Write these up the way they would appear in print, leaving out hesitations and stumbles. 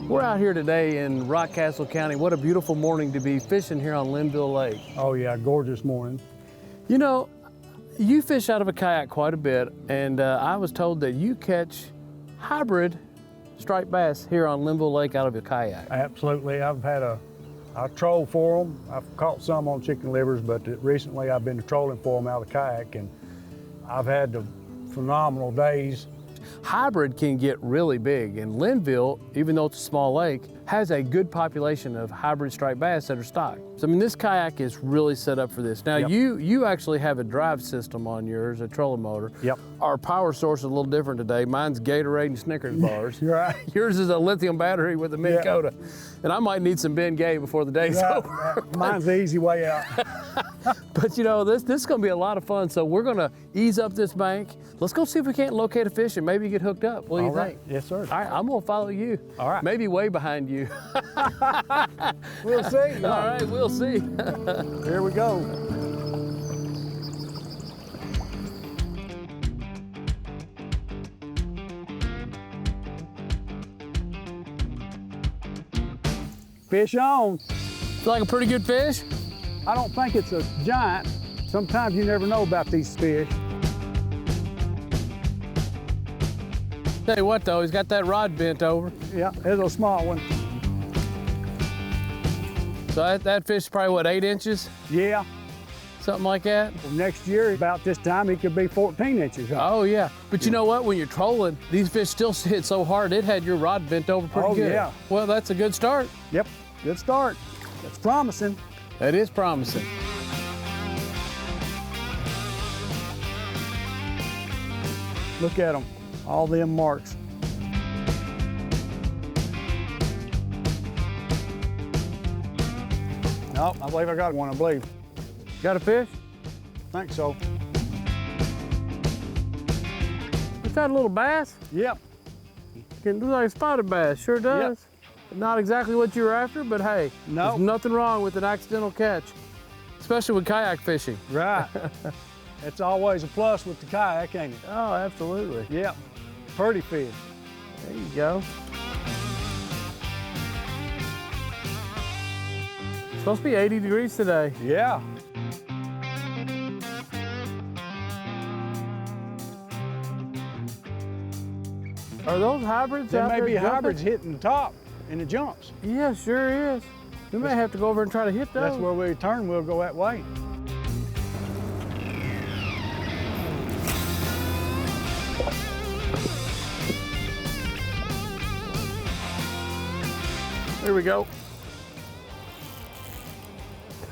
We're out here today in Rockcastle County. What a beautiful morning to be fishing here on Linville Lake. Oh yeah, gorgeous morning. You know, you fish out of a kayak quite a bit, and I was told that you catch hybrid striped bass here on Linville Lake out of a kayak. Absolutely, I troll for them. I've caught some on chicken livers, but recently I've been trolling for them out of the kayak, and I've had the phenomenal days. Hybrid can get really big, and Linville, even though it's a small lake, has a good population of hybrid striped bass that are stocked. So I mean, this kayak is really set up for this. Now, Yep. you actually have a drive system on yours, a trolling motor. Yep. Our power source is a little different today. Mine's Gatorade and Snickers bars. You're right. Yours is a lithium battery with a Minn Yeah. Kota. And I might need some Ben Gay before the day's Right. over. Mine's the easy way out. But you know, this is gonna be a lot of fun. So we're gonna ease up this bank. Let's go see if we can't locate a fish and maybe get hooked up. What do you All right. think? Yes, sir. All right, I'm gonna follow you. All right. Maybe way behind you. We'll see. All right, we'll see. Here we go. Fish on. Feel like a pretty good fish? I don't think it's a giant. Sometimes you never know about these fish. Tell you what though, he's got that rod bent over. Yeah, it's a small one. So that fish is probably what, 8 inches? Yeah. Something like that? Well, next year, about this time, it could be 14 inches. Huh? Oh yeah. But you know what, when you're trolling, these fish still hit so hard, it had your rod bent over pretty Oh, good. yeah. Well, that's a good start. Yep, good start. That's promising. That is promising. Look at them, all them marks. Nope, I believe I got one, I believe. Got a fish? Think so. Is that a little bass? Yep, Can look like a spotted bass, sure does. Not exactly what you were after, but hey, No. there's nothing wrong with an accidental catch, especially with kayak fishing. right. It's always a plus with the kayak, ain't it? Oh, absolutely. Yep, pretty fish. There you go. It's supposed to be 80 degrees today. Yeah. Are those hybrids There out may there be jumping? hybrids hitting the top in the jumps. Yeah, sure is. We may have to go over and try to hit those. That's where we turn, we'll go that way. Here we go.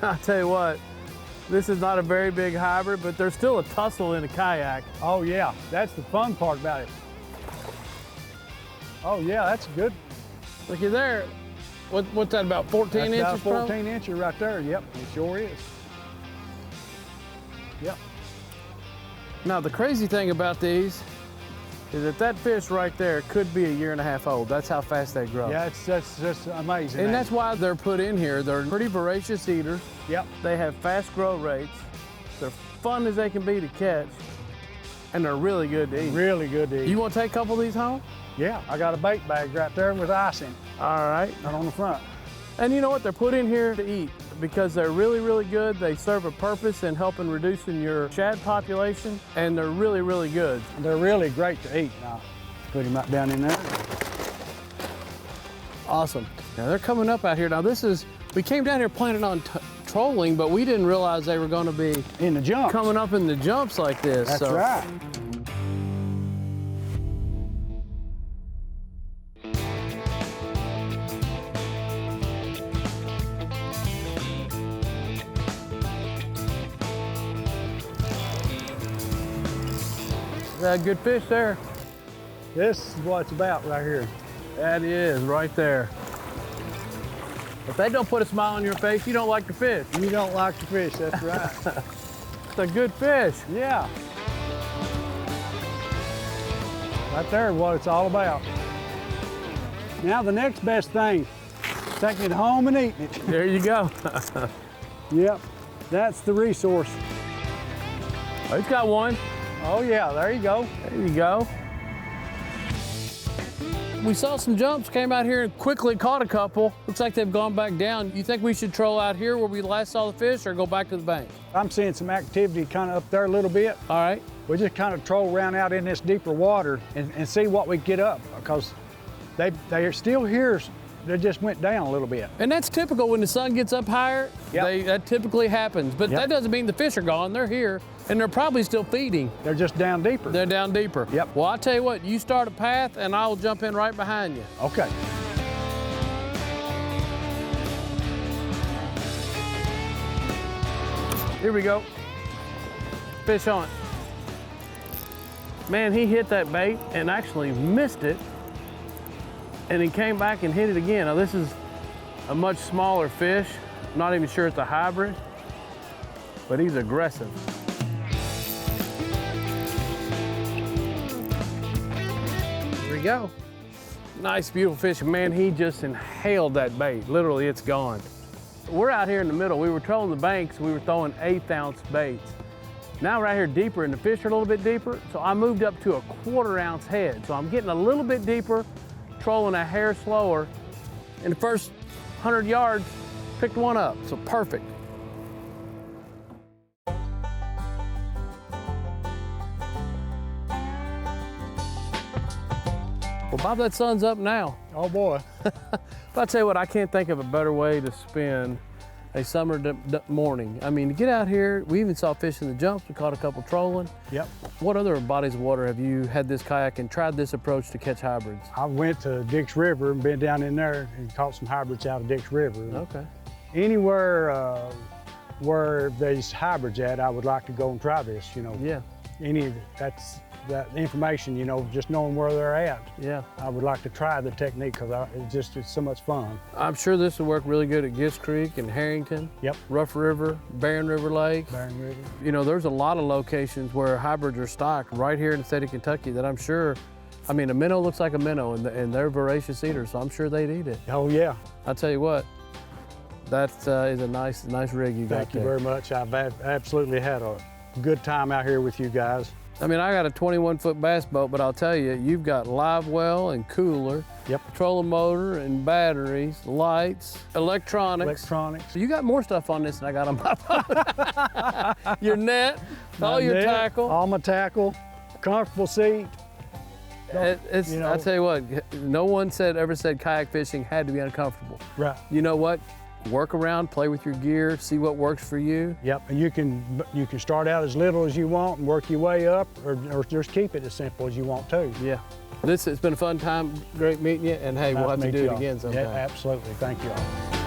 I'll tell you what, this is not a very big hybrid, but there's still a tussle in a kayak. Oh yeah, that's the fun part about it. Oh yeah, that's good. Looky there. What's that, about 14 That's inches? about a probably? 14 incher right there. Yep, it sure is. Yep. Now, the crazy thing about these is that fish right there could be 1.5 years old. That's how fast they grow. Yeah, that's just amazing. And ain't that's why they're put in here. They're pretty voracious eaters. it? Yep. They have fast grow rates. They're fun as they can be to catch. And they're really good to eat. Really good to eat. You want to take a couple of these home? Yeah, I got a bait bag right there with ice in it, All right. right on the front. And you know what? They're put in here to eat because they're really, really good. They serve a purpose in helping reducing your shad population, and they're really, really good. They're really great to eat. Now, put him right down in there. Awesome. Now they're coming up out here. Now we came down here planning on trolling, but we didn't realize they were going to be In the jump. coming up in the jumps like this. That's so. right. That good fish there. This is what it's about right here. That is right there. If they don't put a smile on your face, you don't like the fish. You don't like the fish, that's right. It's a good fish. Yeah. Right there is what it's all about. Now the next best thing, taking it home and eating it. There you go. Yep, that's the resource. Oh, he's got one. Oh yeah, there you go. There you go. we saw some jumps, came out here and quickly caught a couple. Looks like they've gone back down. You think we should troll out here where we last saw the fish or go back to the bank? I'm seeing some activity kind of up there a little bit. All right. We just kind of troll around out in this deeper water and see what we get up, because they're still here. They just went down a little bit. And that's typical when the sun gets up higher. Yep. That typically happens. But Yep. that doesn't mean the fish are gone. They're here, and they're probably still feeding. They're just down deeper. They're down deeper. Yep. Well, I'll tell you what, you start a path, and I'll jump in right behind you. Okay. Here we go. Fish on. Man, he hit that bait and actually missed it, and he came back and hit it again. Now, this is a much smaller fish. I'm not even sure it's a hybrid, but he's aggressive. Here we go. Nice, beautiful fish. Man, he just inhaled that bait. Literally, it's gone. We're out here in the middle. We were trolling the banks. We were throwing 1/8-ounce baits. Now right here deeper, and the fish are a little bit deeper, so I moved up to a 1/4-ounce head. So I'm getting a little bit deeper, trolling a hair slower. In the first 100 yards, picked one up, so perfect. Well, Bob, that sun's up now. Oh boy. But I'll tell you what, I can't think of a better way to spend a summer morning. I mean, to get out here, we even saw fish in the jumps. We caught a couple trolling. Yep. What other bodies of water have you had this kayak and tried this approach to catch hybrids? I went to Dix River and been down in there and caught some hybrids out of Dix River. Okay. Anywhere where there's hybrids at, I would like to go and try this, you know. Yeah. That information, you know, just knowing where they're at. Yeah. I would like to try the technique because it's so much fun. I'm sure this will work really good at Gist Creek and Harrington. Yep. Rough River, Barren River Lake. Barren River. You know, there's a lot of locations where hybrids are stocked right here in the state of Kentucky that I'm sure, I mean, a minnow looks like a minnow, and they're voracious eaters, so I'm sure they'd eat it. Oh yeah. I'll tell you what, that is a nice rig you got there. Thank you very much. I've absolutely had a good time out here with you guys. I mean, I got a 21-foot bass boat, but I'll tell you, you've got live well and cooler, Yep. trolling motor and batteries, lights, electronics. You got more stuff on this than I got on my boat. Your net, all your tackle. All my tackle, comfortable seat. You know. I'll tell you what, no one ever said kayak fishing had to be uncomfortable. Right. You know what? Work around, play with your gear, see what works for you. Yep, and you can start out as little as you want and work your way up, or just keep it as simple as you want to. Yeah. It's been a fun time, great meeting you, and hey, we'll have to do it again sometime. Yeah, absolutely, thank you all.